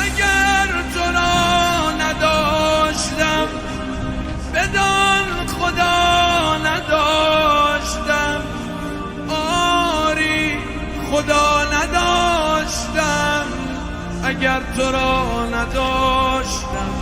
اگر تو را نداشتم بدان خدا نداشتم، آری خدا نداشتم. اگر تو را نداشتم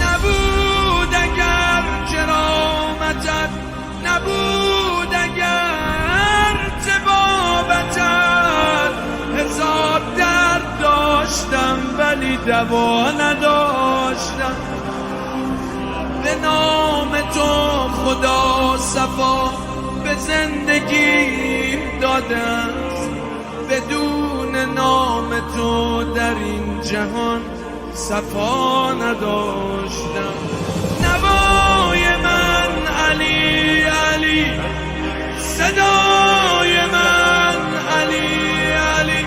نبود، اگر کرامتت نبود، اگر طبابتت هزار درد داشتم ولی دوا نداشتم. به نام تو خدا صفا به زندگی دادم، بدون نام تو در این جهان صفا نداشتم. نوای من علی علی، صدای من علی علی،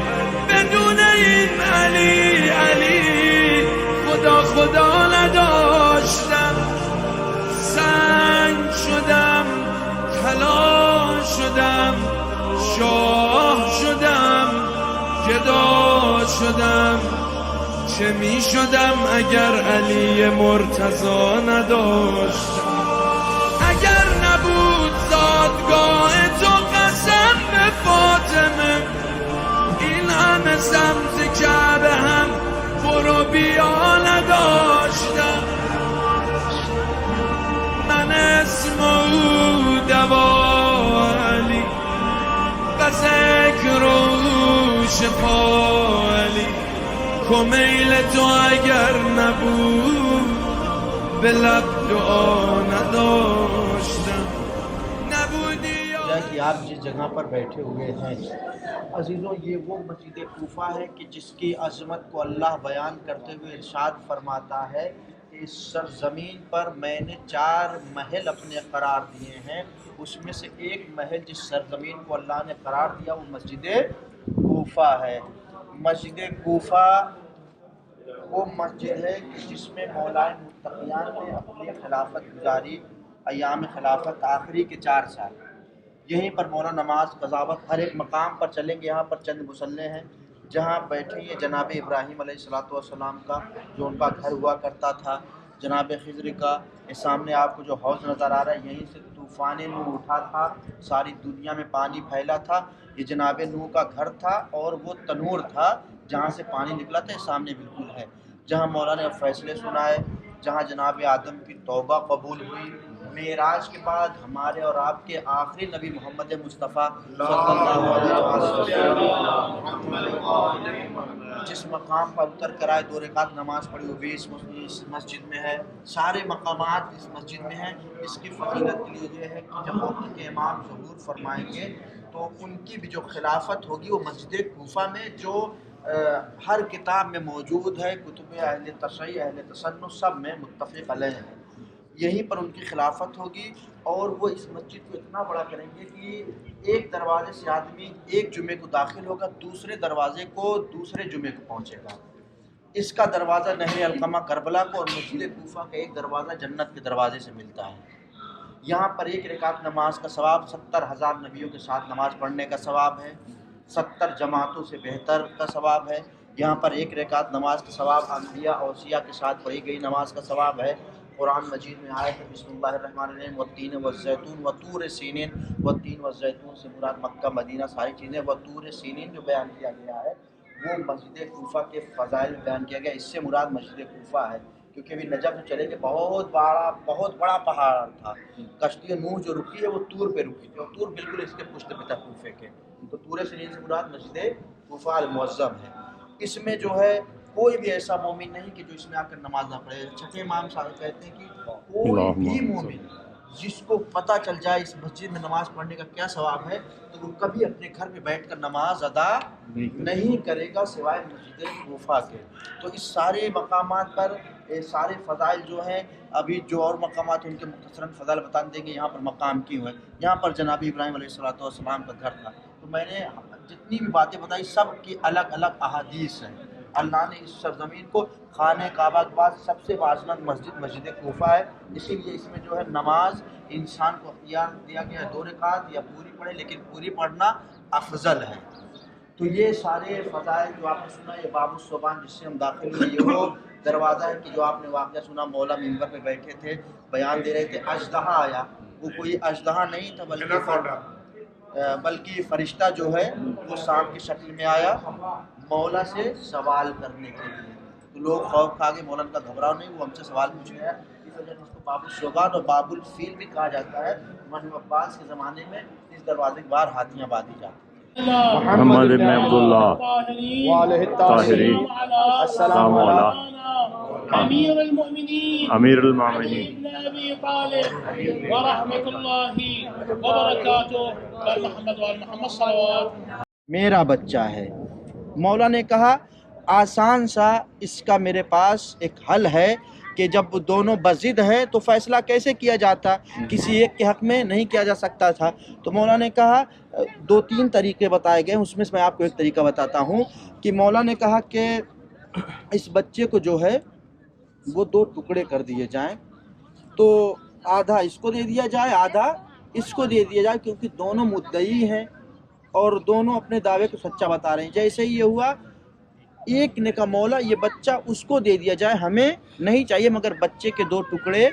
بدون این علی علی خدا خدا نداشتم. سنگ شدم، طلا شدم، شاه شدم، گدا شدم. چه می شدم اگر علی مرتضی نداشتم؟ اگر نبود زادگاه تو قسم به فاطمه، این همه سمت کعبه هم برو بیا نداشتم. من اسم او دوا علی و ذکر او شفا علی. کمیل تو اگر نبود به لب دعا نداشتم. نبودی کہ آپ جس جگہ پر بیٹھے ہوئے ہیں عزیزوں، یہ وہ مسجد کوفہ ہے کہ جس کی عظمت کو اللہ بیان کرتے ہوئے ارشاد فرماتا ہے کہ اس سرزمین پر میں نے 4 محل اپنے قرار دیے ہیں. اس میں سے ایک محل جس سرزمین کو اللہ نے قرار دیا وہ مسجد کوفہ ہے. مسجد کوفہ وہ مسجد ہے کہ جس میں مولائے متقیان نے اپنی خلافت گزاری، ایام خلافت آخری کے 4 سال. یہیں پر مولا نماز قضاوت ہر ایک مقام پر چلیں گے. یہاں پر چند مصلے ہیں جہاں بیٹھے یہ جناب ابراہیم علیہ السلام کا جو ان کا گھر ہوا کرتا تھا. جناب خضر کا یہ سامنے آپ کو جو حوض نظر آ رہا ہے، یہیں سے طوفان نوح اٹھا تھا، ساری دنیا میں پانی پھیلا تھا. یہ جناب نوح کا گھر تھا اور وہ تنور تھا جہاں سے پانی نکلا تھا. یہ سامنے بالکل ہے جہاں مولا نے فیصلے سنائے، جہاں جناب آدم کی توبہ قبول ہوئی. معراج کے بعد ہمارے اور آپ کے آخری نبی محمد مصطفیٰ صلی اللہ علیہ وسلم جس مقام پر اتر کر آئے، 2 رکعت نماز پڑھی، وہ بھی اس مسجد میں ہے. سارے مقامات اس مسجد میں ہیں. اس کی فضیلت کے لیے یہ ہے کہ جب وقت کے امام ظہور فرمائیں گے تو ان کی بھی جو خلافت ہوگی وہ مسجد کوفہ میں، جو ہر کتاب میں موجود ہے، کتب اہل تشیع اہل تصنف سب میں متفق علیہ ہے. یہیں پر ان کی خلافت ہوگی اور وہ اس مسجد کو اتنا بڑا کریں گے کہ ایک دروازے سے آدمی ایک جمعے کو داخل ہوگا، دوسرے دروازے کو دوسرے جمعے کو پہنچے گا. اس کا دروازہ نہر القمہ کربلا کو اور مسجد کوفہ کا ایک دروازہ جنت کے دروازے سے ملتا ہے. یہاں پر 1 رکعت نماز کا ثواب 70,000 نبیوں کے ساتھ نماز پڑھنے کا ثواب ہے، 70 جماعتوں سے بہتر کا ثواب ہے. یہاں پر 1 رکعت نماز کا ثواب انبیاء اوصیاء کے ساتھ پڑھی گئی نماز کا ثواب ہے. قرآن مجید میں آیت ہے بسم اللہ الرحمن الرحیم والتین والزیتون وطور سینین. والتین والزیتون سے مراد مکہ مدینہ ساری چیزیں. وطور سینین جو بیان کیا گیا ہے وہ مسجد کوفہ کے فضائل بیان کیا گیا، اس سے مراد مسجد کوفہ ہے. کیونکہ ابھی نجف جو چلے گئے بہت بڑا پہاڑ تھا. کشتی نوح جو رکی ہے وہ طور پہ رکی تھی، اور طور بالکل اس کے پشت پہ تھا کوفے کے. تو طور سنین سے مراد مسجد کوفہ المعظم ہے. اس میں جو ہے کوئی بھی ایسا مومن نہیں کہ جو اس میں آ کر نماز نہ پڑھے. چھٹے امام صاحب کہتے ہیں کہ کوئی بھی مومن جس کو پتہ چل جائے اس مسجد میں نماز پڑھنے کا کیا ثواب ہے تو وہ کبھی اپنے گھر میں بیٹھ کر نماز ادا نہیں کرے گا سوائے مسجد کوفہ کے. تو اس سارے مقامات پر سارے فضائل جو ہیں، ابھی جو اور مقامات ان کے مختصراً فضائل بتا دیں گے. یہاں پر مقام کیوں ہے، یہاں پر جناب ابراہیم علیہ السلام کا گھر تھا. تو میں نے جتنی بھی باتیں بتائی سب کی الگ الگ احادیث ہیں. اللہ نے اس سرزمین کو خانہ کعبہ کے بعد سب سے باعظمت مسجد کوفہ ہے. اسی لیے اس میں جو ہے نماز انسان کو اختیار دیا گیا ہے 2 رکعت یا پوری پڑھے، لیکن پوری پڑھنا افضل ہے. تو یہ سارے فضائل جو آپ نے سنا، یہ باب الصوبان جس سے ہم داخل ہوئے، یہ وہ دروازہ ہے کہ جو آپ نے واقعہ سنا، مولا منبر پہ بیٹھے تھے بیان دے رہے تھے، اژدہا آیا. وہ کوئی اژدہا نہیں تھا بلکہ فرشتہ جو ہے وہ سانپ کی شکل میں آیا مولا سے سوال کرنے کے لیے. تو لوگ خوف کھا گئے، مولا کا گھبراؤ نہیں، وہ ہم سے سوال پوچھ رہا ہے. اس وجہ سے اس کو باب الصوبان اور باب الفیل بھی کہا جاتا ہے. بنو عباس کے زمانے میں اس دروازے کے باہر ہاتھیاں باندھی جاتی. محمد بن عبداللہ طاہری السلام علیہ امیر المؤمنین امیر المؤمنین ابن ابی طالب ورحمۃ اللہ وبرکاتہ محمد وآل محمد صلوات. میرا بچہ ہے. مولا نے کہا آسان سا اس کا میرے پاس ایک حل ہے کہ جب دونوں بضد ہیں تو فیصلہ کیسے کیا جاتا، کسی ایک کے حق میں نہیں کیا جا سکتا تھا. تو مولا نے کہا 2-3 طریقے بتائے گئے، اس میں سے میں آپ کو ایک طریقہ بتاتا ہوں. کہ مولا نے کہا کہ اس بچے کو جو ہے وہ 2 ٹکڑے کر دیے جائیں. تو آدھا اس کو دے دیا جائے، آدھا اس کو دے دیا جائے، کیونکہ دونوں مدعی ہیں اور دونوں اپنے دعوے کو سچا بتا رہے ہیں. جیسے ہی یہ ہوا، ایک نے کہا مولا یہ بچہ اس کو دے دیا جائے، ہمیں نہیں چاہیے، مگر بچے کے 2 ٹکڑے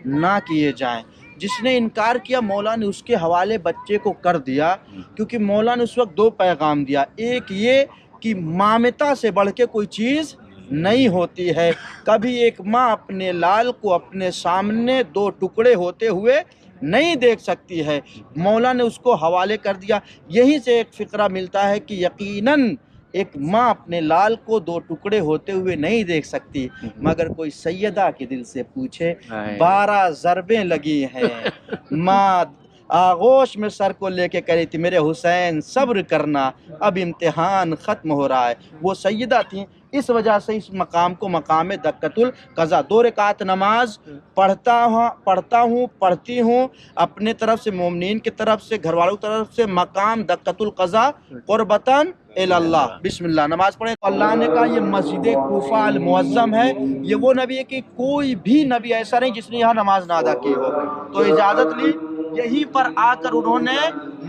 نہ کیے جائیں. جس نے انکار کیا مولا نے اس کے حوالے بچے کو کر دیا، کیونکہ مولا نے اس وقت 2 پیغام دیا. ایک یہ کہ مامتا سے بڑھ کے کوئی چیز نہیں ہوتی ہے. کبھی ایک ماں اپنے لال کو اپنے سامنے 2 ٹکڑے ہوتے ہوئے نہیں دیکھ سکتی ہے. مولا نے اس کو حوالے کر دیا. یہیں سے ایک فقرہ ملتا ہے کہ یقیناً ایک ماں اپنے لال کو 2 ٹکڑے ہوتے ہوئے نہیں دیکھ سکتی، مگر کوئی سیدہ کے دل سے پوچھے 12 ضربیں لگی ہیں. ماں آغوش میں سر کو لے کے کہہ رہی تھی میرے حسین صبر کرنا، اب امتحان ختم ہو رہا ہے. وہ سیدہ تھیں. اس وجہ سے اس مقام کو مقام دقت القضا، 2 رکعت نماز پڑھتی ہوں اپنے طرف سے، مومنین کی طرف سے، گھر والوں کی طرف سے، مقام دقت القضا قربتاً اللہ. بسم اللہ نماز پڑھیں. اللہ نے کہا یہ مسجد کوفہ المعظم ہے. یہ وہ نبی ہے کہ کوئی بھی نبی ایسا نہیں جس نے یہاں نماز نہ ادا کی ہو. تو اجازت لی، یہیں پر آ کر انہوں نے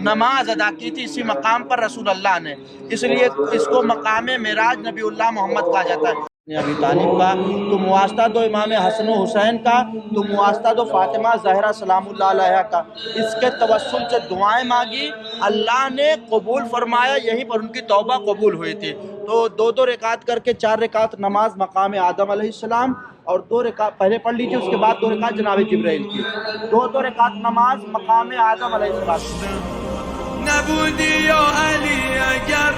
نماز ادا کی تھی، اسی مقام پر رسول اللہ نے. اس لیے اس کو مقام معراج نبی اللہ محمد کہا جاتا ہے. ابی طالب کا تو مواسطہ دو امام حسن و حسین کا، تو مواسطہ دو فاطمہ زہرا سلام اللہ علیہ کا. اس کے توسل سے دعائیں مانگی، اللہ نے قبول فرمایا. یہیں پر ان کی توبہ قبول ہوئی تھی. تو 2 رکعت کر کے 4 رکعت نماز مقام آدم علیہ السلام، اور 2 رکعت پہلے پڑھ لیجیے، اس کے بعد 2 رکعت جناب جبرائیل کی. 2 رکعت نماز مقام آدم علیہ السلام. نبودی یا علی اگر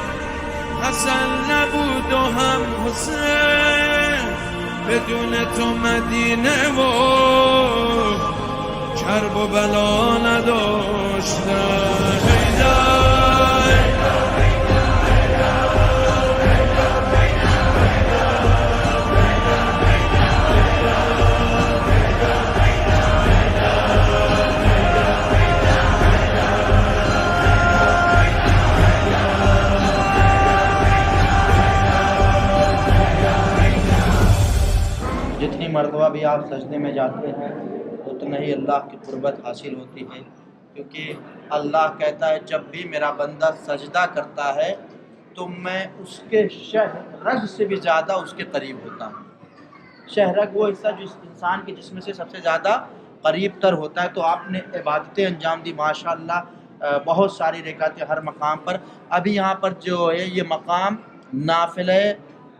حسن نبود و هم حسین، بدون تو مدینه و کرب و بلا نداشتن. جتنی مرتبہ بھی آپ سجدے میں جاتے ہیں اتنا ہی اللہ کی قربت حاصل ہوتی ہے. کیونکہ اللہ کہتا ہے جب بھی میرا بندہ سجدہ کرتا ہے تو میں اس کے شہرگ سے بھی زیادہ اس کے قریب ہوتا ہوں. شہرگ وہ حصہ جو انسان کے جسم سے سب سے زیادہ قریب تر ہوتا ہے. تو آپ نے عبادتیں انجام دی ماشاءاللہ، بہت ساری رکعتیں ہر مقام پر. ابھی یہاں پر جو ہے یہ مقام نافلہ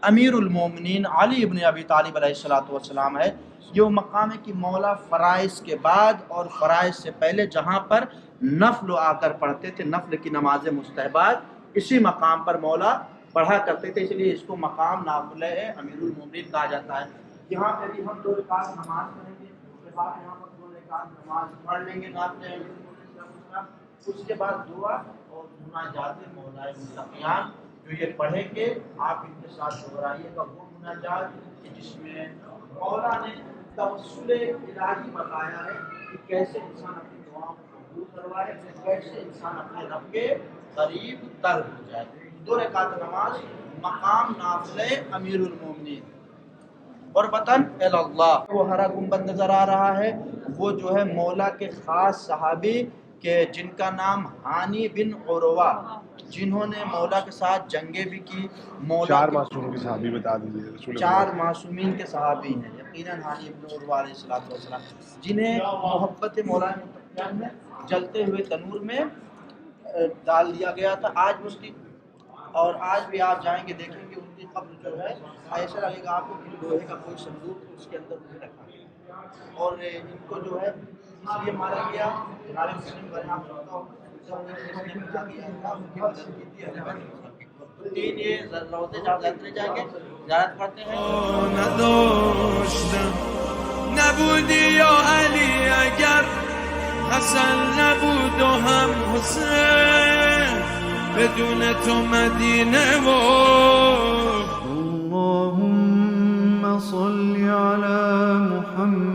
امیر المومنین علی ابن ابی طالب علیہ السلام ہے. یہ وہ مقام ہے کہ مولا فرائض کے بعد اور فرائض سے پہلے جہاں پر نفل آ کر پڑھتے تھے، نفل کی نماز مستحبات اسی مقام پر مولا پڑھا کرتے تھے، اس لیے اس کو مقام نافلہ امیر المومنین کہا جاتا ہے. یہاں پہ بھی ہم 2 رکعت نماز پڑھیں گے، اس کے بعد یہاں پر 2 رکعت نماز پڑھ لیں گے نافلہ امیر المومنین کا، اس کے بعد دعا اور مناجات مولا متقیان جو یہ پڑھیں گے آپ ان کے ساتھ دہرائیے گا. وہ مناجات جس میں مولا نے توسل الہی بتایا ہے کہ کیسے انسان اپنی دعاؤں کو قبول کروائے، کیسے انسان اپنے رب کے قریب تر ہو جائے. 2 رکعت نماز مقام نافلہ امیر المومنین. اور وطن اللہ وہ ہرا گنبد نظر آ رہا ہے، وہ جو ہے مولا کے خاص صحابی کہ جن کا نام ہانی بن عروہ، جنہوں نے مولا کے ساتھ جنگیں بھی کی. مولا 4 معصوم کے صحابی بتا دیجیے. 4 معصومین کے صحابی ہیں یقیناً ہانی بن عروہ علیہ السلام، جنہیں محبت مولا متقیان میں جلتے ہوئے تنور میں ڈال دیا گیا تھا. آج اس کی اور آج بھی آپ جائیں گے دیکھیں گے ان کی قبر جو ہے ایسا لگے گا آپ کو کہ لوہے کا کوئی صندوق اس کے اندر نہیں رکھا گیا. اور ان کو جو ہے اس لیے مارا گیا. جناب مسلم پر آپ سنتا ہوں جب نے ملا گیا تھا ان کی مدد کی تھی تو 3 یہ روزے جائیں گے زیارت کرتے ہیں. نداشتم نبودی یا علی اگر حسن نبود و هم حسین بدون تو مدینه و اللهم صل على محمد